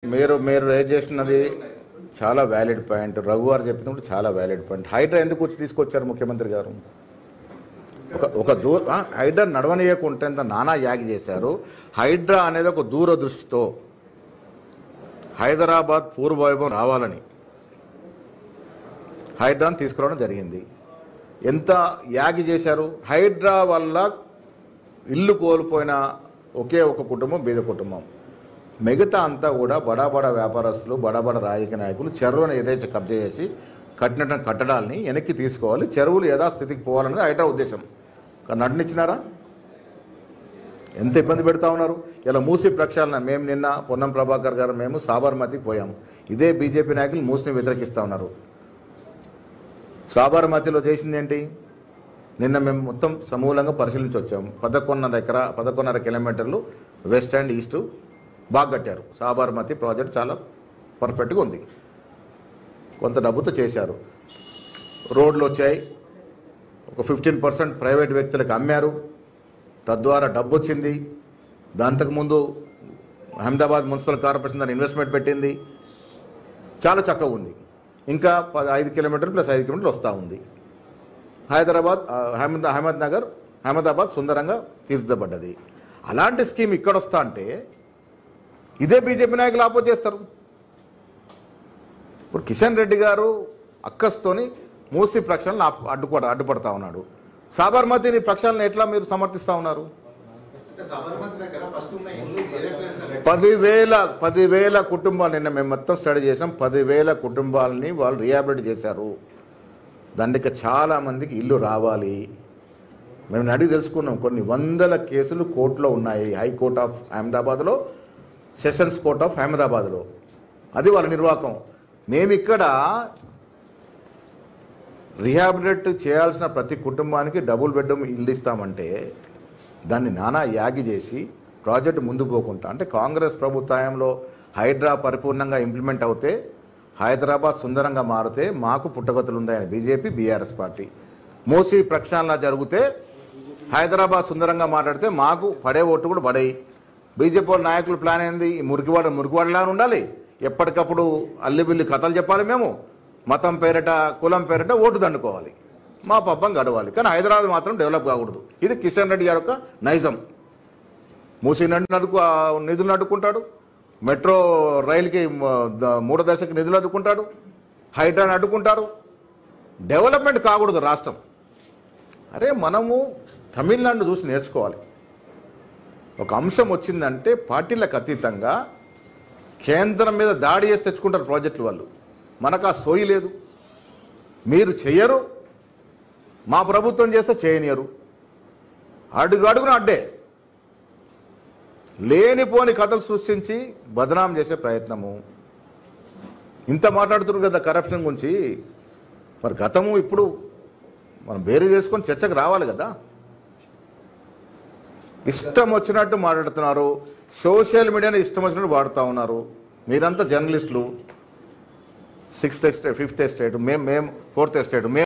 మీరు రేజ్ చేసినది చాలా వ్యాలిడ్ పాయింట్. రఘు గారు చెప్పినప్పుడు చాలా వ్యాలిడ్ పాయింట్. హైడ్రా ఎందుకు వచ్చి తీసుకొచ్చారు ముఖ్యమంత్రి గారు? ఒక హైడ్రా నడవనీయకుంటే ఎంత నానా యాగి చేశారు. హైడ్రా అనేది ఒక దూరదృష్టితో హైదరాబాద్ పూర్వవైభవం రావాలని హైడ్రాను తీసుకురావడం జరిగింది. ఎంత యాగి చేశారు. హైడ్రా వల్ల ఇల్లు కోల్పోయిన ఒకే ఒక కుటుంబం బీద కుటుంబం. మిగతా అంతా కూడా బడా వ్యాపారస్తులు, బడా రాజకీయ నాయకులు చెరువులను ఏదైతే కబ్జా చేసి కట్టినటువంటి కట్టడాలని వెనక్కి తీసుకోవాలి, చెరువులు యథాస్థితికి పోవాలనేది హైడ్రా ఉద్దేశం. కానీ నడినిచ్చినారా? ఎంత ఇబ్బంది పెడతా ఉన్నారు. ఇలా మూసి ప్రక్షాళన మేము నిన్న పొన్నం ప్రభాకర్ గారు మేము సాబర్మతికి పోయాము. ఇదే బీజేపీ నాయకులు మూసిని వ్యతిరేకిస్తూ ఉన్నారు. సాబర్మతిలో చేసింది ఏంటి? నిన్న మేము మొత్తం సమూలంగా పరిశీలించి వచ్చాము. 11.5 కిలోమీటర్లు వెస్ట్ అండ్ ఈస్ట్ బాగా కట్టారు. సాబర్మతి ప్రాజెక్ట్ చాలా పర్ఫెక్ట్గా ఉంది. కొంత డబ్బుతో చేశారు. రోడ్లు వచ్చాయి. ఒక 15% ప్రైవేట్ వ్యక్తులకు అమ్మారు. తద్వారా డబ్బు వచ్చింది. దాంతకుముందు అహ్మదాబాద్ మున్సిపల్ కార్పొరేషన్ దాన్ని ఇన్వెస్ట్మెంట్ పెట్టింది. చాలా చక్కగా ఉంది. ఇంకా 5 కిలోమీటర్లు ప్లస్ 5 కిలోమీటర్లు వస్తూ ఉంది. అహ్మదాబాద్ సుందరంగా తీర్చిదిద్దబడ్డది. అలాంటి స్కీమ్ ఇక్కడ వస్తా అంటే ఇదే బీజేపీ నాయకులు ఆపోజ్ చేస్తారు. ఇప్పుడు కిషన్ రెడ్డి గారు అక్కస్తోని మూసి ప్రక్షాళన అడ్డుపడతా ఉన్నాడు. సాబర్మతిని ప్రక్షాళన ఎట్లా మీరు సమర్థిస్తూ ఉన్నారు? 10,000 కుటుంబాలు నిన్న మేము మొత్తం స్టడీ చేసాం. 10,000 కుటుంబాలని వాళ్ళు రీహాబిలిట్ చేశారు. దానికి చాలా మందికి ఇల్లు రావాలి. మేము అడిగి తెలుసుకున్నాం. కొన్ని వందల కేసులు కోర్టులో ఉన్నాయి. హైకోర్ట్ ఆఫ్ అహ్మదాబాద్లో, సెషన్స్ కోర్ట్ ఆఫ్ అహ్మదాబాద్లో. అది వాళ్ళ నిర్వాహకం. మేమిక్కడ రీహాబిలిట్ చేయాల్సిన ప్రతి కుటుంబానికి డబుల్ బెడ్రూమ్ ఇల్లు ఇస్తామంటే దాన్ని నానా యాగి చేసి ప్రాజెక్టు ముందుకు పోకుండా, అంటే కాంగ్రెస్ ప్రభుత్వంలో హైడ్రా పరిపూర్ణంగా ఇంప్లిమెంట్ అవుతే హైదరాబాద్ సుందరంగా మారితే మాకు పుట్టగతులు ఉన్నాయని బీజేపీ బీఆర్ఎస్ పార్టీ. మూసి ప్రక్షాళన జరిగితే హైదరాబాద్ సుందరంగా మాట్లాడితే మాకు పడే ఓటు కూడా పడేయి. బీజేపీ నాయకుల ప్లాన్ ఏంది? మురికివాడలా ఉండాలి. ఎప్పటికప్పుడు అల్లిబిల్లి కథలు చెప్పాలి. మేము మతం పేరిట, కులం పేరిట ఓటు దండుకోవాలి. మా పబ్బం గడవాలి. కానీ హైదరాబాద్ మాత్రం డెవలప్ కాకూడదు. ఇది కిషన్ రెడ్డి గారి యొక్క నైజం. మూసి నిధులు అడ్డుకుంటాడు. మెట్రో రైలుకి 3వ దశకి నిధులు అడ్డుకుంటాడు. హైడ్రాని అడ్డుకుంటారు. డెవలప్మెంట్ కాకూడదు రాష్ట్రం. అరే మనము తమిళనాడును చూసి నేర్చుకోవాలి. ఒక అంశం వచ్చిందంటే పార్టీలకు అతీతంగా కేంద్రం మీద దాడి చేసి తెచ్చుకుంటారు ప్రాజెక్టులు వాళ్ళు. మనకు ఆ సోయి లేదు. మీరు చెయ్యరు, మా ప్రభుత్వం చేస్తే చేయనియరు. అడుగున అడ్డే లేనిపోని కథలు సృష్టించి బదనాం చేసే ప్రయత్నము. ఇంత మాట్లాడుతున్నారు కదా కరప్షన్ గురించి. మరి గతము ఇప్పుడు మనం వేరు చేసుకొని చర్చకు రావాలి కదా. ఇష్టం వచ్చినట్టు మాట్లాడుతున్నారు. సోషల్ మీడియాని ఇష్టం వచ్చినట్టు వాడుతూ ఉన్నారు. మీరంతా జర్నలిస్టులు. 6th ఎస్టేట్, 5th ఎస్టేట్, మేము 4th ఎస్టేట్.